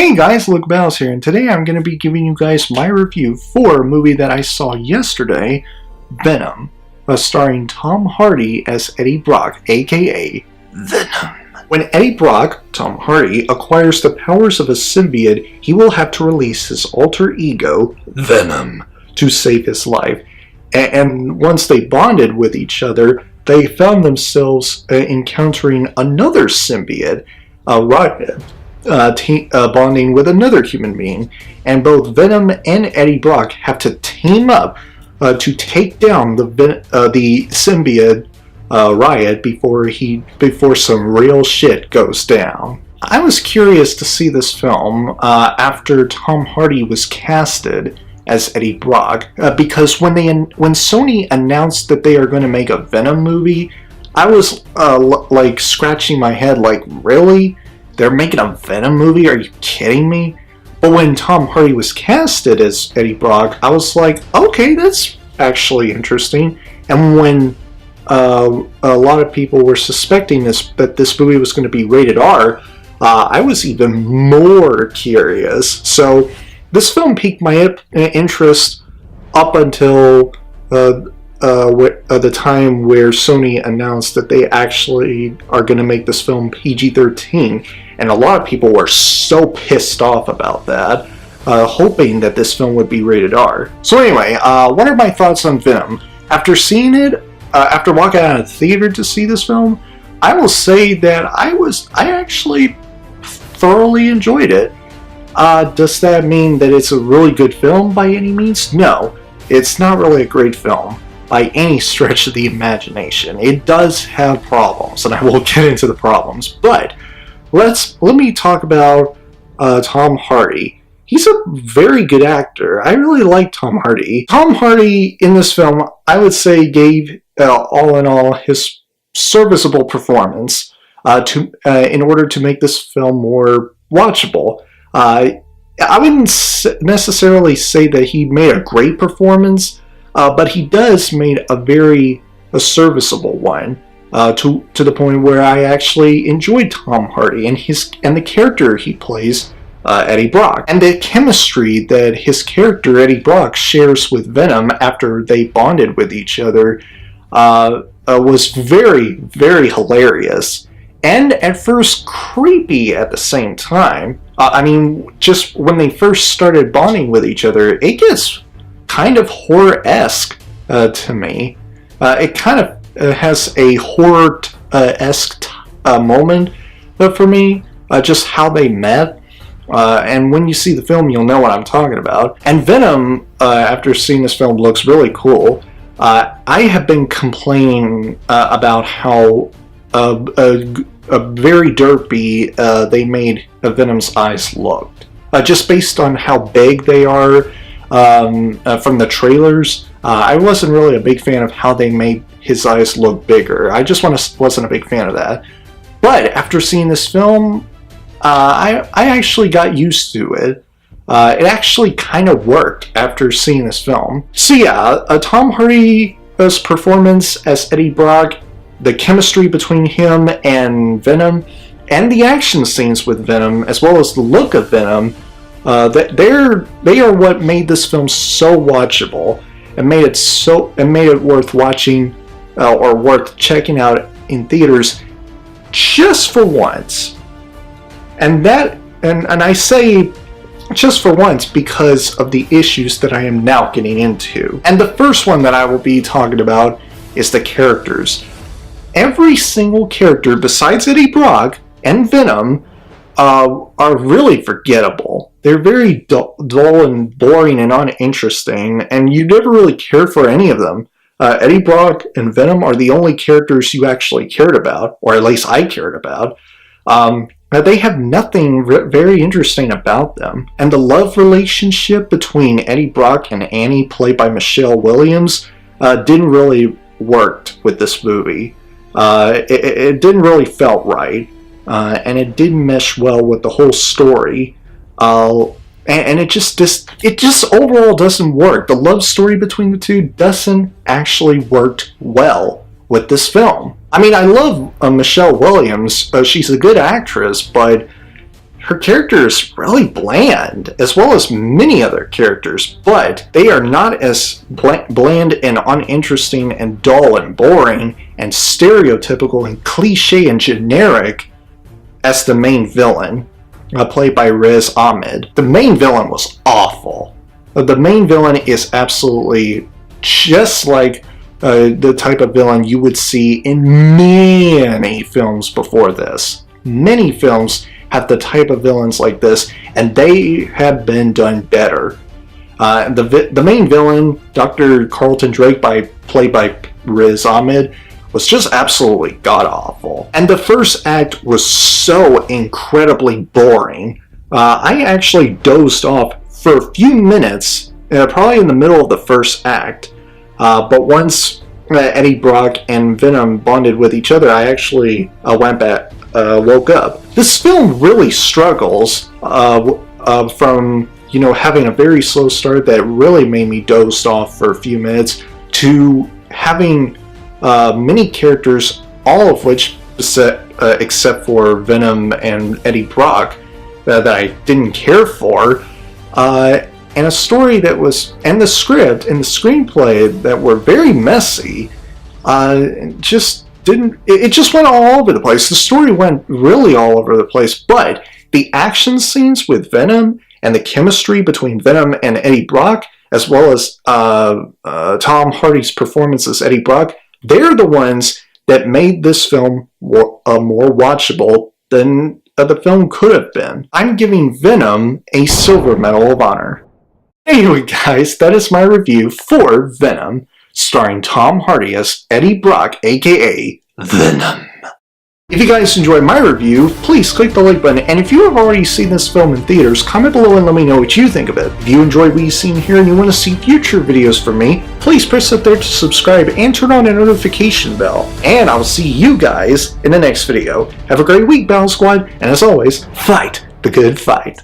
Hey guys, Luke Bells here, and today I'm going to be giving you guys my review for a movie that I saw yesterday, Venom, starring Tom Hardy as Eddie Brock, aka Venom. When Eddie Brock, Tom Hardy, acquires the powers of a symbiote, he will have to release his alter ego, Venom, to save his life. And once they bonded with each other, they found themselves encountering another symbiote, Riot. Bonding with another human being, and both Venom and Eddie Brock have to team up to take down the symbiote Riot before some real shit goes down. I was curious to see this film after Tom Hardy was casted as Eddie Brock because when Sony announced that they are going to make a Venom movie, I was like scratching my head, like, really? They're making a Venom movie? Are you kidding me? But when Tom Hardy was casted as Eddie Brock, I was like, okay, that's actually interesting. And when a lot of people were suspecting that this movie was going to be rated R, I was even more curious. So this film piqued my interest up until the time where Sony announced that they actually are going to make this film PG-13, and a lot of people were so pissed off about that, hoping that this film would be rated R. So anyway, what are my thoughts on Venom? After seeing it, after walking out of the theater to see this film, I will say that I actually thoroughly enjoyed it. Does that mean that it's a really good film by any means? No, it's not really a great film by any stretch of the imagination. It does have problems, and I will get into the problems, but let me talk about Tom Hardy. He's a very good actor. I really like Tom Hardy. Tom Hardy in this film, I would say, gave all in all his serviceable performance in order to make this film more watchable. I wouldn't necessarily say that he made a great performance, but he does made a serviceable one, to the point where I actually enjoyed Tom Hardy and the character he plays, Eddie Brock, and the chemistry that his character Eddie Brock shares with Venom after they bonded with each other was very, very hilarious, and at first creepy at the same time. I mean, just when they first started bonding with each other, it gets kind of horror-esque to me. It kind of has a horror-esque moment for me, just how they met. And when you see the film, you'll know what I'm talking about. And Venom, after seeing this film, looks really cool. I have been complaining about how very derpy they made Venom's eyes look. Just based on how big they are from the trailers. I wasn't really a big fan of how they made his eyes look bigger. I just wasn't a big fan of that. But after seeing this film, I actually got used to it. It actually kind of worked after seeing this film. So yeah, Tom Hardy's performance as Eddie Brock, the chemistry between him and Venom, and the action scenes with Venom, as well as the look of Venom, they are what made this film so watchable and made it worth watching or worth checking out in theaters just for once. And I say just for once because of the issues that I am now getting into. And the first one that I will be talking about is the characters. Every single character besides Eddie Brock and Venom are really forgettable. They're very dull and boring and uninteresting, and you never really cared for any of them. Eddie Brock and Venom are the only characters you actually cared about, or at least I cared about. They have nothing very interesting about them. And the love relationship between Eddie Brock and Annie, played by Michelle Williams, didn't really work with this movie. It didn't really felt right. And it didn't mesh well with the whole story, and it just overall doesn't work. The love story between the two doesn't actually work well with this film. I mean, I love Michelle Williams. She's a good actress, but her character is really bland, as well as many other characters, but they are not as bland and uninteresting and dull and boring and stereotypical and cliche and generic as the main villain, played by Riz Ahmed. The main villain was awful. The main villain is absolutely just like the type of villain you would see in many films before this. Many films have the type of villains like this, and they have been done better. The main villain, Dr. Carlton Drake, played by Riz Ahmed, was just absolutely god-awful. And the first act was so incredibly boring. I actually dozed off for a few minutes, probably in the middle of the first act. But once Eddie Brock and Venom bonded with each other, I actually woke up. This film really struggles from having a very slow start that really made me doze off for a few minutes, to having many characters, all of which, except for Venom and Eddie Brock, that I didn't care for, and a story that was, and the script and the screenplay that were very messy. It just went all over the place. The story went really all over the place, but the action scenes with Venom and the chemistry between Venom and Eddie Brock, as well as Tom Hardy's performance as Eddie Brock, they're the ones that made this film more watchable than the film could have been. I'm giving Venom a Silver Medal of Honor. Anyway guys, that is my review for Venom, starring Tom Hardy as Eddie Brock, aka Venom. If you guys enjoyed my review, please click the like button, and if you have already seen this film in theaters, comment below and let me know what you think of it. If you enjoyed what you've seen here and you want to see future videos from me, please press up there to subscribe and turn on the notification bell. And I'll see you guys in the next video. Have a great week, Battle Squad, and as always, fight the good fight.